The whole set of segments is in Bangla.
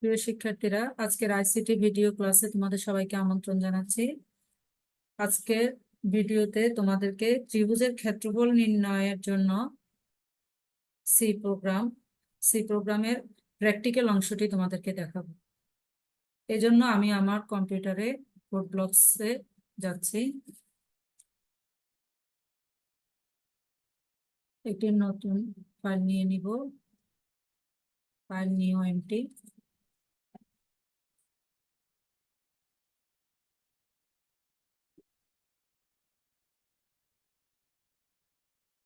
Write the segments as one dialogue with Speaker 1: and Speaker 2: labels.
Speaker 1: প্রিয় শিক্ষার্থীরা, আজকের আইসিটি ভিডিও ক্লাসে তোমাদের সবাইকে আমন্ত্রণ জানাচ্ছি। আজকের ভিডিওতে তোমাদেরকে ত্রিভুজের ক্ষেত্রফল নির্ণয়ের জন্য সি প্রোগ্রামের প্র্যাকটিক্যাল অংশটি তোমাদেরকে দেখাবো। এজন্য আমি আমার কম্পিউটারে কোড ব্লকসে যাচ্ছি। একটি নতুন ফাইল নিয়ে নিব, ফাইল নিউ এমটি।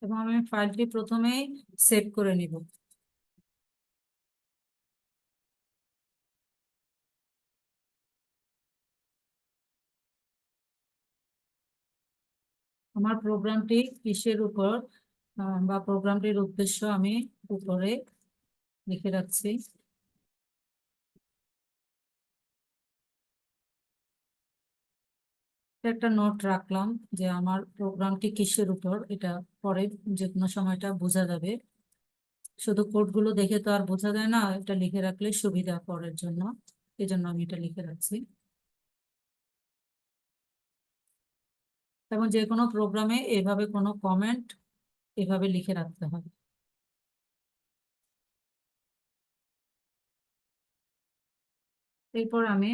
Speaker 1: এবং আমি ফাইলটি প্রথমেই সেভ করে নিব। আমার প্রোগ্রামটি কিসের উপর বা প্রোগ্রামটির উদ্দেশ্য আমি উপরে লিখে রাখছি। একটা নোট রাখলাম যে আমার প্রোগ্রামটি কিসের উপর, এটা পরে যে কোনো সময়টা বোঝা যাবে। শুধু কোডগুলো দেখে তো আর বোঝা যায় না, এটা লিখে রাখলে সুবিধা পরের জন্য, এই জন্য আমি এটা লিখে রাখছি। এবং যে কোনো প্রোগ্রামে এভাবে কোনো কমেন্ট এভাবে লিখে রাখতে হবে। এরপর আমি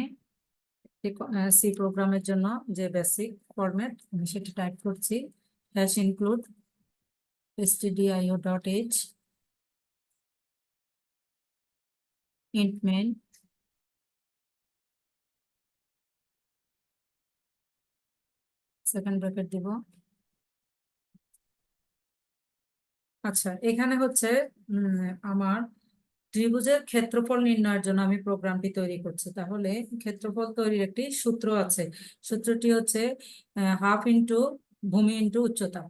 Speaker 1: সি প্রোগ্রামের জন্য যে বেসিক ফরম্যাট আমি সেটা টাইপ করছি। Hash include stdio.h int main, second bracket দিব। আচ্ছা, এখানে হচ্ছে আমার ত্রিভুজের ক্ষেত্রফল নির্ণয়ের জন্য আমি প্রোগ্রামটি তৈরি করছি। তাহলে ক্ষেত্রফল তৈরির একটি সূত্র আছে। সূত্রটি হচ্ছে হাফ ইন্টু ভূমি ইন্টু উচ্চতা।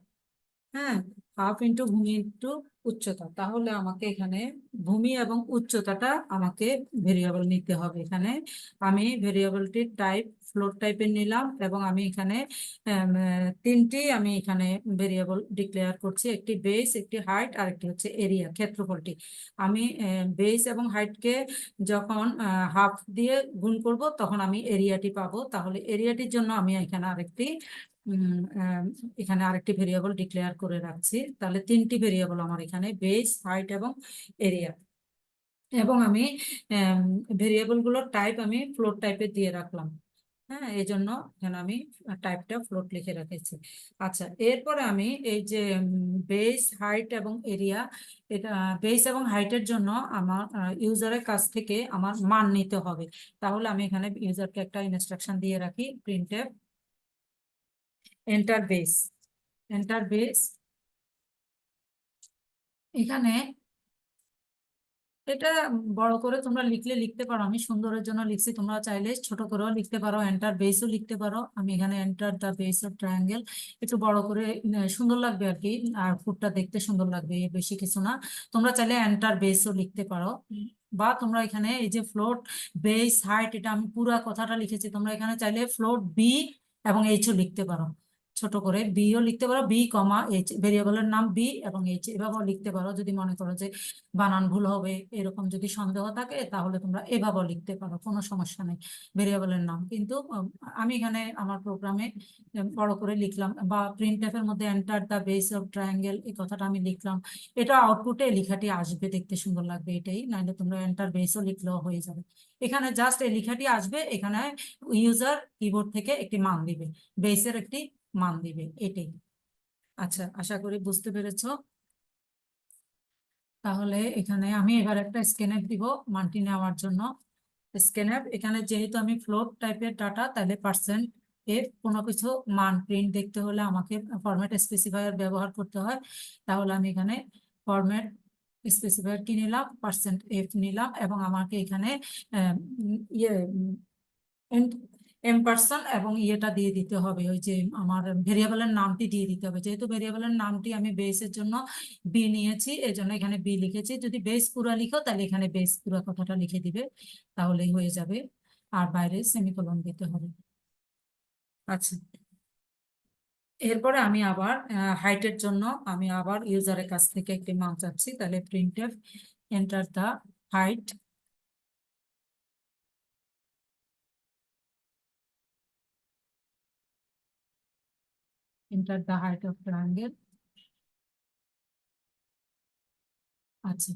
Speaker 1: হ্যাঁ, হাফ ইন্টু ভূমি ইন্টু উচ্চতা। তাহলে আমাকে এখানে ভূমি এবং উচ্চতাটা আমাকে ভেরিয়েবল নিতে হবে। এখানে আমি ভেরিয়েবলটির টাইপ ফ্লোট টাইপের নিলাম এবং আমি এখানে তিনটি আমি এখানে ভেরিয়েবল ডিক্লেয়ার করছি। একটি বেস, একটি হাইট আর একটি হচ্ছে এরিয়া, ক্ষেত্রফলটি। আমি বেস এবং হাইটকে যখন হাফ দিয়ে গুণ করব তখন আমি এরিয়াটি পাবো। তাহলে এরিয়াটির জন্য আমি এখানে আরেকটি ভেরিয়েবল ডিক্লেয়ার করে রাখছি। তাহলে তিনটি ভেরিয়েবল আমার এখানে, বেস, হাইট এবং এরিয়া। এবং আমি ভেরিয়েবল গুলোর টাইপ আমি ফ্লোট টাইপের দিয়ে রাখলাম। হ্যাঁ, এই জন্য এখানে আমি টাইপটা ফ্লোট লিখে রেখেছি। আচ্ছা, এরপরে আমি এই যে বেস, হাইট এবং এরিয়া, এটা বেস এবং হাইটের জন্য আমার ইউজারের কাছ থেকে আমার মান নিতে হবে। তাহলে আমি এখানে ইউজারকে একটা ইনস্ট্রাকশন দিয়ে রাখি, printf enter base. Enter base, এখানে এটা বড় করে তোমরা লিখলে লিখতে পারো, আমি সুন্দরের জন্য লিখছি, তোমরা চাইলে ছোট করেও লিখতে পারো, এন্টার বেসও লিখতে পারো। আমি এখানে enter the base of triangle একটু বড় করে, সুন্দর লাগবে আর কি, আর ফুটটা দেখতে সুন্দর লাগবে, বেশি কিছু না। তোমরা চাইলে এন্টার বেসও লিখতে পারো। বা তোমরা এখানে এই যে ফ্লোট, বেস, হাইট, এটা আমি পুরা কথাটা লিখেছি, তোমরা এখানে চাইলে ফ্লোট বি এবং এইচও লিখতে পারো। ছোট করে বিও লিখতে পারো, বি কমা এইচ, ভেরিয়েবলের নাম বি এবং এইচ, এভাবেও লিখতে পারো। যদি মনে করো যে বানান ভুল হবে, এরকম যদি সন্দেহ থাকে তাহলে তোমরা এভাবেও লিখতে পারো, কোনো সমস্যা নেই ভেরিয়েবলের নাম। কিন্তু আমি এখানে আমার প্রোগ্রামে বড় করে লিখলাম। বা প্রিন্টএফ এর মধ্যে enter the base of triangle, এই কথাটা আমি লিখলাম। এটা আউটপুটে লেখাটি আসবে, দেখতে সুন্দর লাগবে এটাই, নাহলে তোমরা এন্টার বেসও লিখলেও হয়ে যাবে। এখানে জাস্ট এই লেখাটি আসবে, এখানে ইউজার কিবোর্ড থেকে একটি মান দিবে, বেসের একটি মান দিবে, এটাই। আচ্ছা, আশা করি বুঝতে পেরেছো। তাহলে এখানে আমি এবার একটা স্ক্যানআপ দিব মানটি নেওয়ার জন্য। স্ক্যানআপ, এখানে যেহেতু আমি ফ্লোট টাইপের ডাটা, তাহলে পার্সেন্ট এর কোনো কিছু মান প্রিন্ট দেখতে হলে আমাকে ফরম্যাট স্পেসিফায়ার ব্যবহার করতে হয়। তাহলে আমি এখানে ফরম্যাট স্পেসিফায়ার কি নিলাম, পার্সেন্ট এফ নিলাম, এবং আমাকে এখানে ইয়ে এম পার্সন এবং ইয়েটা দিয়ে দিতে হবে, ওই যে আমার ভেরিয়েবলের নামটি দিয়ে দিতে হবে। যেহেতু ভেরিয়েবলের নামটি আমি বেসের জন্য বি নিয়েছি, এই জন্য এখানে বি লিখেছি। যদি বেস পুরা লিখো তাহলে এখানে বেস পুরা কথাটা লিখে দিবে, তাহলেই হয়ে যাবে। আর বাইরে সেমিকোলন দিতে হবে। আচ্ছা, এরপরে আমি আবার হাইটের জন্য আমি আবার ইউজারের কাছ থেকে একটি মান চাচ্ছি। তাহলে printf enter the height. Enter the height of triangle. আচ্ছা,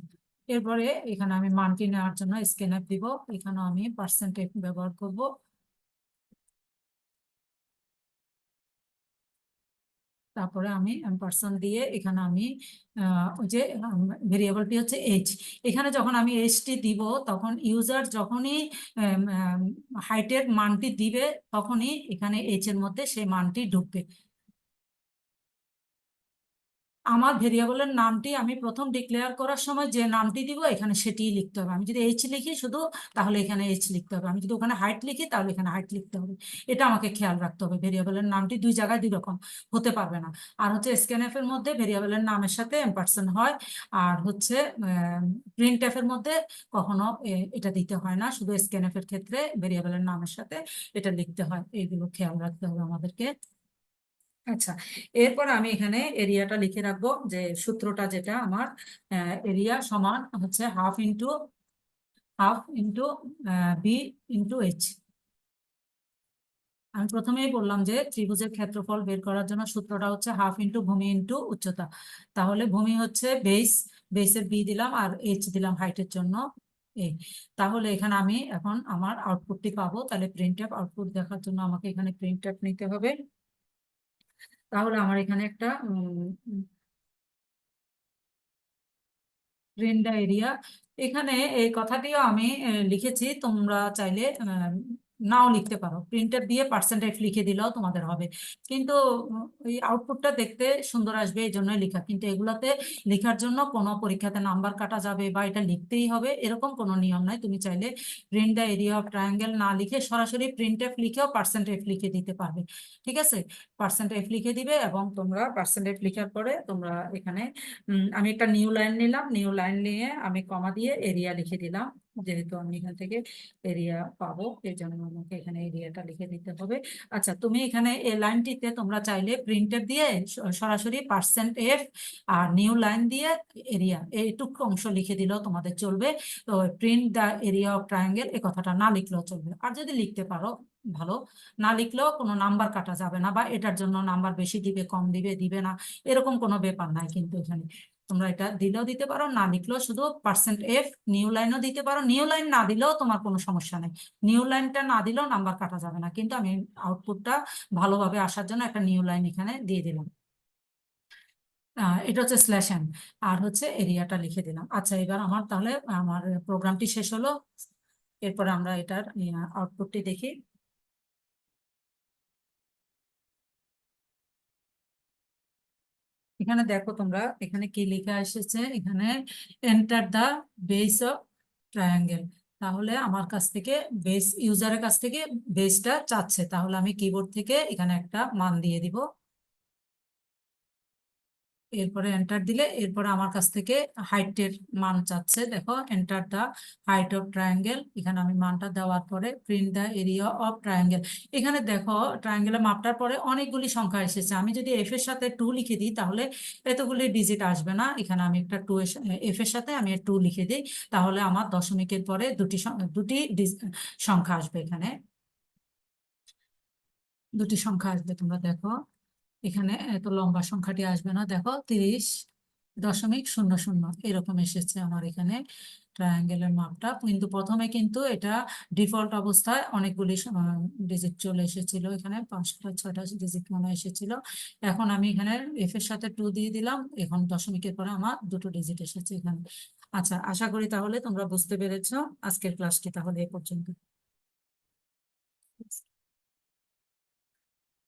Speaker 1: এরপরে এখানে আমি মানটি নেওয়ার জন্য স্ক্যানার দিব, এখানে আমি পার্সেন্টেজ ব্যবহার করব। তারপরে আমি পার্সন দিয়ে এখানে আমি ওই যে ভেরিয়েবলটি হচ্ছে এইচ। এখানে যখন আমি এইচটি দিব তখন ইউজার যখনই হাইটের মানটি দিবে তখনই এখানে এইচ এর মধ্যে সেই মানটি ঢুকবে। আমার ভেরিয়েবলের নামটি আমি প্রথম ডিক্লেয়ার করার সময় যে নামটি দিব এখানে সেটিই লিখতে হবে। আমি যদি এইচ লিখি শুধু, তাহলে এখানে এইচ লিখতে হবে। আমি যদি ওখানে হাইট লিখি তাহলে এখানে হাইট লিখতে হবে। এটা আমাকে খেয়াল রাখতে হবে, ভেরিয়েবলের নামটি দুই জায়গায় দুই রকম হতে পারবে না। আর হচ্ছে স্ক্যানএফ এর মধ্যে ভেরিয়েবলের নামের সাথে এম্পারসেন্ট হয়, আর হচ্ছে প্রিন্টএফ এর মধ্যে কখনো এটা দিতে হয় না, শুধু স্ক্যানএফ এর ক্ষেত্রে ভেরিয়েবলের নামের সাথে এটা লিখতে হয়। এইগুলো খেয়াল রাখতে হবে আমাদেরকে। আচ্ছা, এরপর আমি এখানে এরিয়াটা লিখে রাখবো, যে সূত্রটা যেটা আমার, এরিয়া সমান হচ্ছে half into B into H. আমি প্রথমেই বললাম যে ত্রিভুজের ক্ষেত্রফল বের করার জন্য সূত্রটা হচ্ছে হাফ ইন্টু ভূমি ইন্টু উচ্চতা। তাহলে ভূমি হচ্ছে বেসের বি দিলাম, আর এইচ দিলাম হাইটের জন্য এ। তাহলে এখানে আমি এখন আমার আউটপুটটি পাবো। তাহলে প্রিন্ট আউটপুট দেখার জন্য আমাকে এখানে প্রিন্ট নিতে হবে। তাহলে আমার এখানে একটা রেন্ডা এরিয়া, এখানে এই কথাটিও আমি লিখেছি, তোমরা চাইলে নাও লিখতে পারো, প্রিন্টার দিয়ে পার্সেন্টেজ লিখে দিলেও তোমাদের হবে। কিন্তু এই আউটপুটটা দেখতে সুন্দর আসবে এই জন্যই লেখা। কিন্তু এগুলাতে লেখার জন্য কোনো পরীক্ষাতে নাম্বার কাটা যাবে বা এটা লিখতেই হবে এরকম কোনো নিয়ম নাই। তুমি চাইলে print the area of triangle না লিখে সরাসরি প্রিন্টএফ লিখেও পার্সেন্টেজ লিখে দিতে পারবে। ঠিক আছে, পার্সেন্টেজ লিখে দিবে এবং তোমরা পার্সেন্টেজ লিখার পরে তোমরা এখানে আমি একটা নিউ লাইন নিলাম, নিউ লাইন নিয়ে আমি কমা দিয়ে এরিয়া লিখে দিলাম, যেহেতু আমি এখান থেকে এরিয়া পাবো এই জন্য আমাকে এখানে এরিয়াটা লিখে দিতে হবে। আচ্ছা, তুমি এখানে এই লাইনটিতে তোমরা চাইলে প্রিন্টের দিয়ে সরাসরি পার্সেন্ট আর নিউ লাইন দিয়ে এরিয়া এইটুকু অংশ লিখে দিলেও তোমাদের চলবে। তো print the area of triangle এই কথাটা না লিখলেও চলবে। আর যদি লিখতে পারো ভালো, না লিখলেও কোনো নাম্বার কাটা যাবে না, বা এটার জন্য নাম্বার বেশি দিবে কম দিবে দিবে না এরকম কোনো ব্যাপার নাই। কিন্তু এখানে তোমরা এটা দিলেও দিতে পারো, না লিখলেও শুধু পার্সেন্ট নিউ লাইনও দিতে পারো। নিউ লাইন না দিলেও তোমার কোনো সমস্যা নেই, নিউ লাইনটা না দিলেও নাম্বার কাটা যাবে না। কিন্তু আমি আউটপুটটা ভালোভাবে আসার জন্য একটা নিউ লাইন এখানে দিয়ে দিলাম। এটা হচ্ছে স্ল্যাশ এন, আর হচ্ছে এরিয়াটা লিখে দিলাম। আচ্ছা, এবার আমার তাহলে আমার প্রোগ্রামটি শেষ হলো। এরপরে আমরা এটার আউটপুটটি দেখি। এখানে দেখো তোমরা, এখানে কি লেখা এসেছে, এখানে enter the base of triangle. তাহলে আমার কাছ থেকে ইউজারের কাছ থেকে বেসটা চাচ্ছে, তাহলে আমি কিবোর্ড থেকে এখানে একটা মান দিয়ে দিব। এরপরে এন্টার দিলে এরপরে আমার কাছ থেকে হাইটের মান চাচ্ছে। দেখো, enter the height of triangle, এখানে আমি মানটা দেওয়ার পরে print the area of triangle. এখানে দেখো ট্রায়াঙ্গেলের মাপটার পরে অনেকগুলি সংখ্যা এসেছে। আমি যদি এফ এর সাথে 2 লিখে দিই তাহলে এতগুলি ডিজিট আসবে না। এখানে আমি একটা এফ এর সাথে আমি 2 লিখে দিই, তাহলে আমার দশমিকের পরে দুটি সংখ্যা আসবে। এখানে দুটি সংখ্যা আসবে, তোমরা দেখো এখানে এত লম্বা সংখ্যাটি আসবে না। দেখো 30.00 এরকম এসেছে আমার এখানে ট্রায়াঙ্গেলের মাপটা। কিন্তু প্রথমে কিন্তু এটা ডিফল্ট অবস্থায় অনেকগুলি ডিজিট চলে এসেছিল, এখানে 5টা 6টা ডিজিট মনে এসেছিল। এখন আমি এখানে এফ এর সাথে 2 দিয়ে দিলাম, এখন দশমিকের পরে আমার দুটো ডিজিট এসেছে এখানে। আচ্ছা, আশা করি তাহলে তোমরা বুঝতে পেরেছো। আজকের ক্লাসটি তাহলে এ পর্যন্ত।